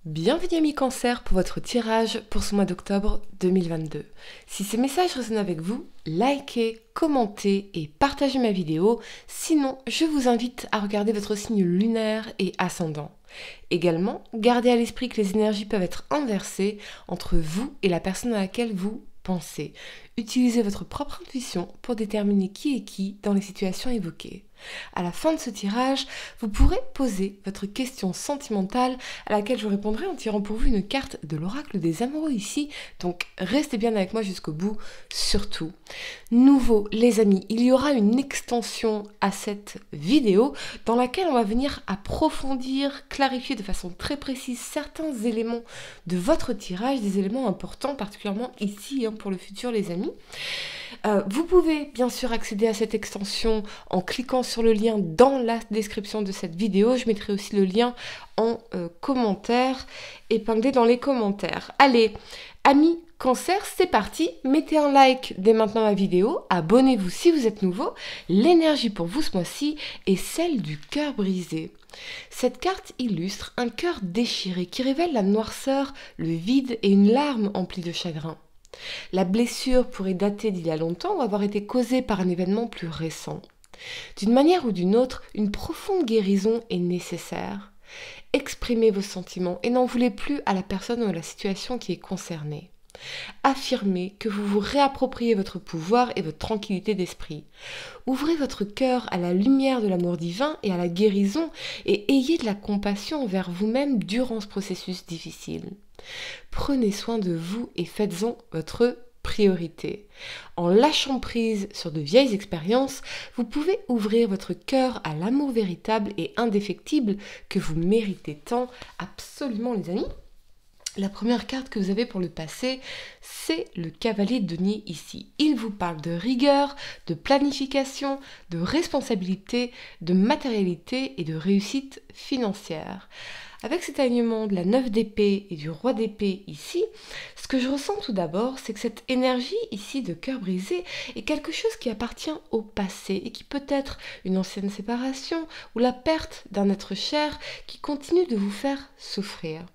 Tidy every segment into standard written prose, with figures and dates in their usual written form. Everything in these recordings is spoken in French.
Bienvenue amis Cancer pour votre tirage pour ce mois d'octobre 2022. Si ces messages résonnent avec vous, likez, commentez et partagez ma vidéo. Sinon, je vous invite à regarder votre signe lunaire et ascendant. Également, gardez à l'esprit que les énergies peuvent être inversées entre vous et la personne à laquelle vous pensez. Utilisez votre propre intuition pour déterminer qui est qui dans les situations évoquées. À la fin de ce tirage, vous pourrez poser votre question sentimentale à laquelle je répondrai en tirant pour vous une carte de l'oracle des amoureux ici. Donc restez bien avec moi jusqu'au bout, surtout. Nouveau, les amis, il y aura une extension à cette vidéo dans laquelle on va venir approfondir, clarifier de façon très précise certains éléments de votre tirage, des éléments importants, particulièrement ici pour le futur les amis. Vous pouvez bien sûr accéder à cette extension en cliquant sur le lien dans la description de cette vidéo. Je mettrai aussi le lien en commentaire, épinglé dans les commentaires. Allez, amis Cancer, c'est parti. Mettez un like dès maintenant à la vidéo. Abonnez-vous si vous êtes nouveau. L'énergie pour vous ce mois-ci est celle du cœur brisé. Cette carte illustre un cœur déchiré qui révèle la noirceur, le vide et une larme emplie de chagrin. La blessure pourrait dater d'il y a longtemps ou avoir été causée par un événement plus récent. D'une manière ou d'une autre, une profonde guérison est nécessaire. Exprimez vos sentiments et n'en voulez plus à la personne ou à la situation qui est concernée. Affirmez que vous vous réappropriez votre pouvoir et votre tranquillité d'esprit. Ouvrez votre cœur à la lumière de l'amour divin et à la guérison et ayez de la compassion envers vous-même durant ce processus difficile. Prenez soin de vous et faites-en votre priorité. En lâchant prise sur de vieilles expériences, vous pouvez ouvrir votre cœur à l'amour véritable et indéfectible que vous méritez tant. Absolument les amis. La première carte que vous avez pour le passé, c'est le cavalier de denier ici. Il vous parle de rigueur, de planification, de responsabilité, de matérialité et de réussite financière. Avec cet alignement de la 9 d'épée et du roi d'épée ici, ce que je ressens tout d'abord, c'est que cette énergie ici de cœur brisé est quelque chose qui appartient au passé et qui peut être une ancienne séparation ou la perte d'un être cher qui continue de vous faire souffrir.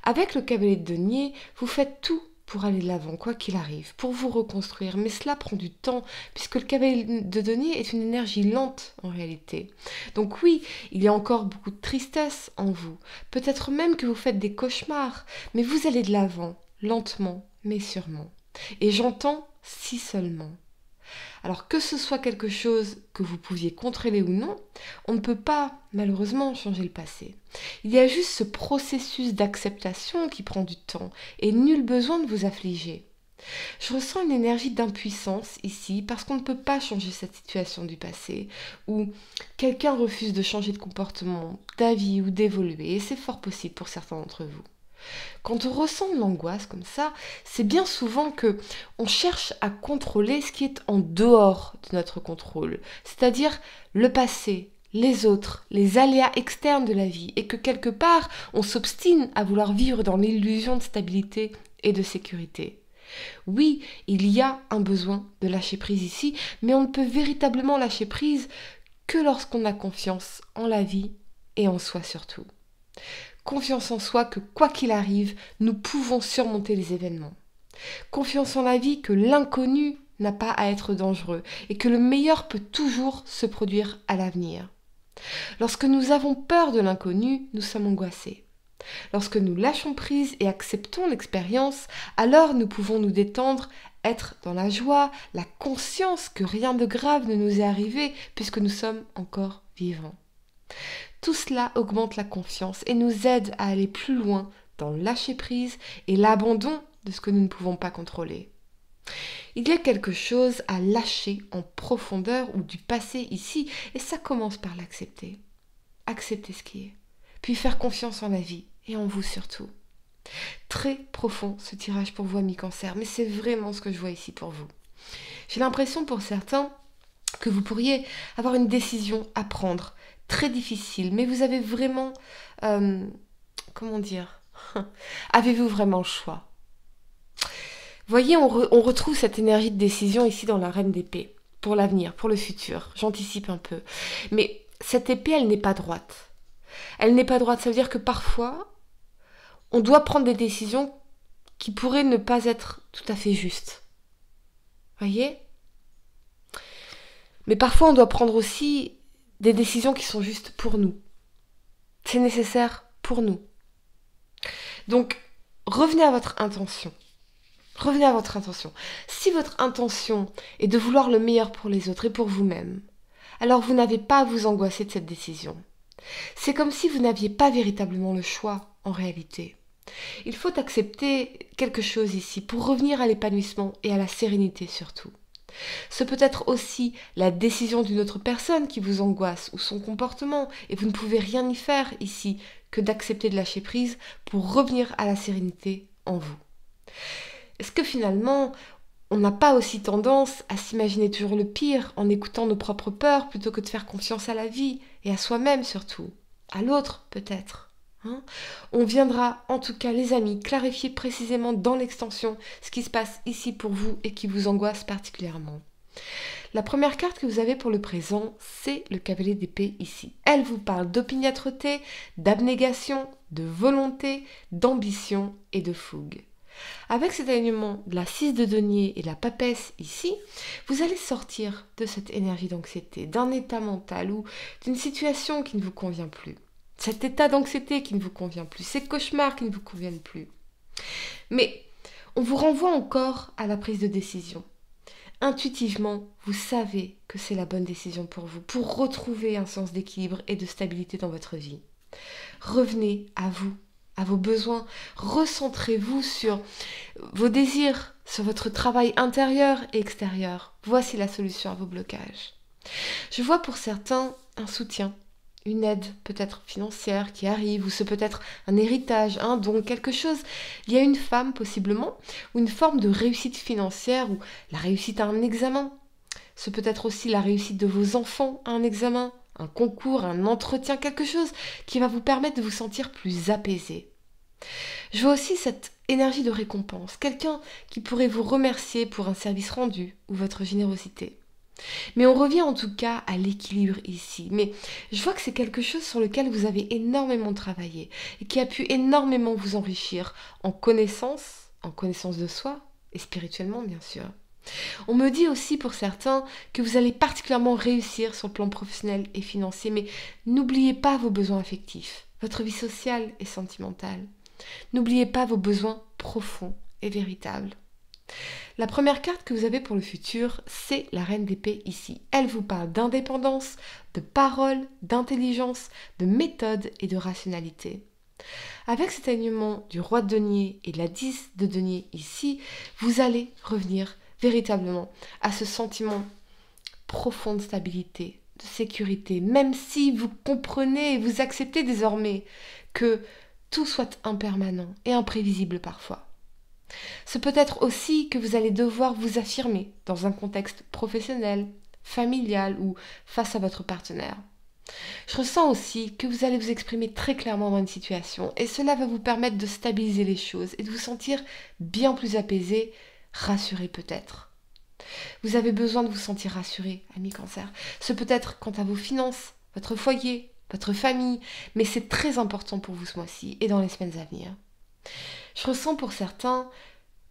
Avec le cavalier de denier, vous faites tout pour aller de l'avant, quoi qu'il arrive, pour vous reconstruire. Mais cela prend du temps, puisque le cavalier de denier est une énergie lente en réalité. Donc oui, il y a encore beaucoup de tristesse en vous. Peut-être même que vous faites des cauchemars, mais vous allez de l'avant, lentement, mais sûrement. Et j'entends si seulement. Alors que ce soit quelque chose que vous pouviez contrôler ou non, on ne peut pas malheureusement changer le passé. Il y a juste ce processus d'acceptation qui prend du temps et nul besoin de vous affliger. Je ressens une énergie d'impuissance ici parce qu'on ne peut pas changer cette situation du passé où quelqu'un refuse de changer de comportement, d'avis ou d'évoluer et c'est fort possible pour certains d'entre vous. Quand on ressent de l'angoisse comme ça, c'est bien souvent que on cherche à contrôler ce qui est en dehors de notre contrôle, c'est-à-dire le passé, les autres, les aléas externes de la vie, et que quelque part, on s'obstine à vouloir vivre dans l'illusion de stabilité et de sécurité. Oui, il y a un besoin de lâcher prise ici, mais on ne peut véritablement lâcher prise que lorsqu'on a confiance en la vie et en soi surtout. Confiance en soi que quoi qu'il arrive, nous pouvons surmonter les événements. Confiance en la vie que l'inconnu n'a pas à être dangereux et que le meilleur peut toujours se produire à l'avenir. Lorsque nous avons peur de l'inconnu, nous sommes angoissés. Lorsque nous lâchons prise et acceptons l'expérience, alors nous pouvons nous détendre, être dans la joie, la conscience que rien de grave ne nous est arrivé puisque nous sommes encore vivants. Tout cela augmente la confiance et nous aide à aller plus loin dans le lâcher-prise et l'abandon de ce que nous ne pouvons pas contrôler. Il y a quelque chose à lâcher en profondeur ou du passé ici et ça commence par l'accepter. Accepter ce qui est, puis faire confiance en la vie et en vous surtout. Très profond ce tirage pour vous amis Cancer, mais c'est vraiment ce que je vois ici pour vous. J'ai l'impression pour certains que vous pourriez avoir une décision à prendre, très difficile, mais vous avez vraiment, comment dire, avez-vous vraiment le choix? Voyez, on retrouve cette énergie de décision ici dans la reine d'épée, pour l'avenir, pour le futur, j'anticipe un peu. Mais cette épée, elle n'est pas droite. Elle n'est pas droite, ça veut dire que parfois, on doit prendre des décisions qui pourraient ne pas être tout à fait justes. Voyez ? Mais parfois, on doit prendre aussi des décisions qui sont justes pour nous. C'est nécessaire pour nous. Donc, revenez à votre intention. Revenez à votre intention. Si votre intention est de vouloir le meilleur pour les autres et pour vous-même, alors vous n'avez pas à vous angoisser de cette décision. C'est comme si vous n'aviez pas véritablement le choix en réalité. Il faut accepter quelque chose ici pour revenir à l'épanouissement et à la sérénité surtout. Ce peut être aussi la décision d'une autre personne qui vous angoisse ou son comportement et vous ne pouvez rien y faire ici que d'accepter de lâcher prise pour revenir à la sérénité en vous. Est-ce que finalement, on n'a pas aussi tendance à s'imaginer toujours le pire en écoutant nos propres peurs plutôt que de faire confiance à la vie et à soi-même surtout, à l'autre peut-être, hein ? On viendra en tout cas les amis clarifier précisément dans l'extension ce qui se passe ici pour vous et qui vous angoisse particulièrement. La première carte que vous avez pour le présent, c'est le cavalier d'épée ici. Elle vous parle d'opiniâtreté, d'abnégation, de volonté, d'ambition et de fougue. Avec cet alignement de la 6 de denier et de la papesse ici, vous allez sortir de cette énergie d'anxiété, d'un état mental ou d'une situation qui ne vous convient plus. Cet état d'anxiété qui ne vous convient plus, ces cauchemars qui ne vous conviennent plus. Mais on vous renvoie encore à la prise de décision. Intuitivement, vous savez que c'est la bonne décision pour vous, pour retrouver un sens d'équilibre et de stabilité dans votre vie. Revenez à vous, à vos besoins, recentrez-vous sur vos désirs, sur votre travail intérieur et extérieur. Voici la solution à vos blocages. Je vois pour certains un soutien, une aide peut-être financière qui arrive, ou ce peut être un héritage, un don, quelque chose. Il y a une femme possiblement, ou une forme de réussite financière, ou la réussite à un examen. Ce peut être aussi la réussite de vos enfants à un examen, un concours, un entretien, quelque chose qui va vous permettre de vous sentir plus apaisé. Je vois aussi cette énergie de récompense, quelqu'un qui pourrait vous remercier pour un service rendu ou votre générosité. Mais on revient en tout cas à l'équilibre ici. Mais je vois que c'est quelque chose sur lequel vous avez énormément travaillé et qui a pu énormément vous enrichir en connaissance de soi et spirituellement bien sûr. On me dit aussi pour certains que vous allez particulièrement réussir sur le plan professionnel et financier, mais n'oubliez pas vos besoins affectifs, votre vie sociale et sentimentale. N'oubliez pas vos besoins profonds et véritables. La première carte que vous avez pour le futur, c'est la reine d'épée ici. Elle vous parle d'indépendance, de parole, d'intelligence, de méthode et de rationalité. Avec cet alignement du roi de denier et de la 10 de denier ici, vous allez revenir véritablement à ce sentiment profond de stabilité, de sécurité, même si vous comprenez et vous acceptez désormais que tout soit impermanent et imprévisible parfois. Ce peut être aussi que vous allez devoir vous affirmer dans un contexte professionnel, familial ou face à votre partenaire. Je ressens aussi que vous allez vous exprimer très clairement dans une situation et cela va vous permettre de stabiliser les choses et de vous sentir bien plus apaisé, rassuré peut-être. Vous avez besoin de vous sentir rassuré, ami Cancer. Ce peut être quant à vos finances, votre foyer, votre famille, mais c'est très important pour vous ce mois-ci et dans les semaines à venir. Je ressens pour certains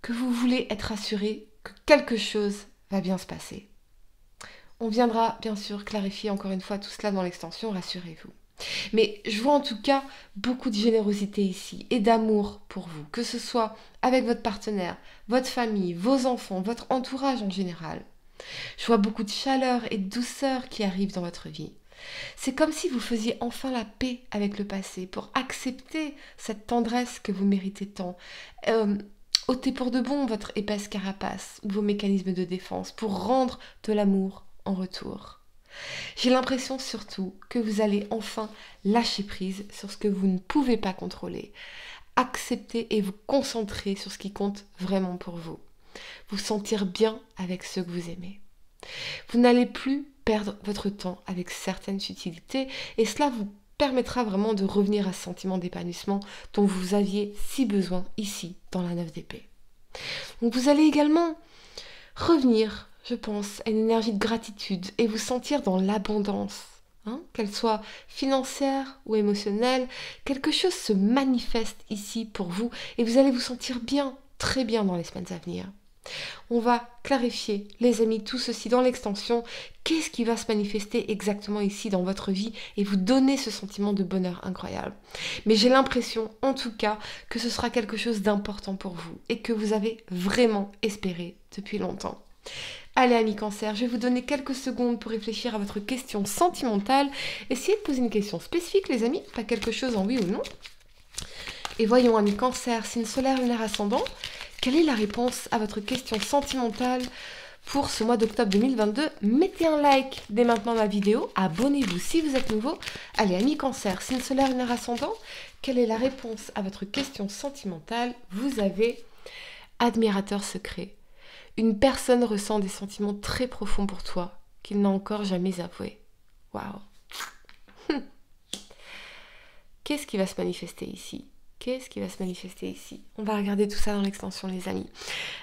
que vous voulez être rassuré que quelque chose va bien se passer. On viendra bien sûr clarifier encore une fois tout cela dans l'extension, rassurez-vous. Mais je vois en tout cas beaucoup de générosité ici et d'amour pour vous, que ce soit avec votre partenaire, votre famille, vos enfants, votre entourage en général. Je vois beaucoup de chaleur et de douceur qui arrivent dans votre vie. C'est comme si vous faisiez enfin la paix avec le passé pour accepter cette tendresse que vous méritez tant. Ôtez pour de bon votre épaisse carapace ou vos mécanismes de défense pour rendre de l'amour en retour. J'ai l'impression surtout que vous allez enfin lâcher prise sur ce que vous ne pouvez pas contrôler. Accepter et vous concentrer sur ce qui compte vraiment pour vous. Vous sentir bien avec ceux que vous aimez. Vous n'allez plus perdre votre temps avec certaines futilités et cela vous permettra vraiment de revenir à ce sentiment d'épanouissement dont vous aviez si besoin ici dans la 9 d'épée. Donc vous allez également revenir, je pense, à une énergie de gratitude et vous sentir dans l'abondance. qu'elle soit financière ou émotionnelle, quelque chose se manifeste ici pour vous et vous allez vous sentir bien, très bien dans les semaines à venir. On va clarifier, les amis, tout ceci dans l'extension. Qu'est-ce qui va se manifester exactement ici dans votre vie et vous donner ce sentiment de bonheur incroyable. Mais j'ai l'impression, en tout cas, que ce sera quelque chose d'important pour vous et que vous avez vraiment espéré depuis longtemps. Allez, amis Cancer, je vais vous donner quelques secondes pour réfléchir à votre question sentimentale. Essayez de poser une question spécifique, les amis, pas quelque chose en oui ou non. Et voyons, amis Cancer, signe solaire, lunaire, ascendant. Quelle est la réponse à votre question sentimentale pour ce mois d'octobre 2022? Mettez un like dès maintenant à ma vidéo, abonnez-vous si vous êtes nouveau. Allez, amis Cancer, signe solaire, lunaire, ascendant, quelle est la réponse à votre question sentimentale? Vous avez admirateur secret. Une personne ressent des sentiments très profonds pour toi qu'il n'a encore jamais avoués. Waouh. Qu'est-ce qui va se manifester ici? Qu'est-ce qui va se manifester ici? On va regarder tout ça dans l'extension, les amis.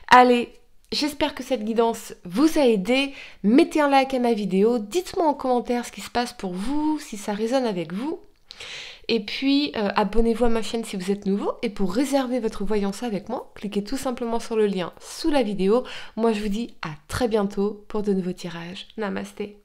Allez, j'espère que cette guidance vous a aidé. Mettez un like à ma vidéo. Dites-moi en commentaire ce qui se passe pour vous, si ça résonne avec vous. Et puis, abonnez-vous à ma chaîne si vous êtes nouveau. Et pour réserver votre voyance avec moi, cliquez tout simplement sur le lien sous la vidéo. Moi, je vous dis à très bientôt pour de nouveaux tirages. Namasté.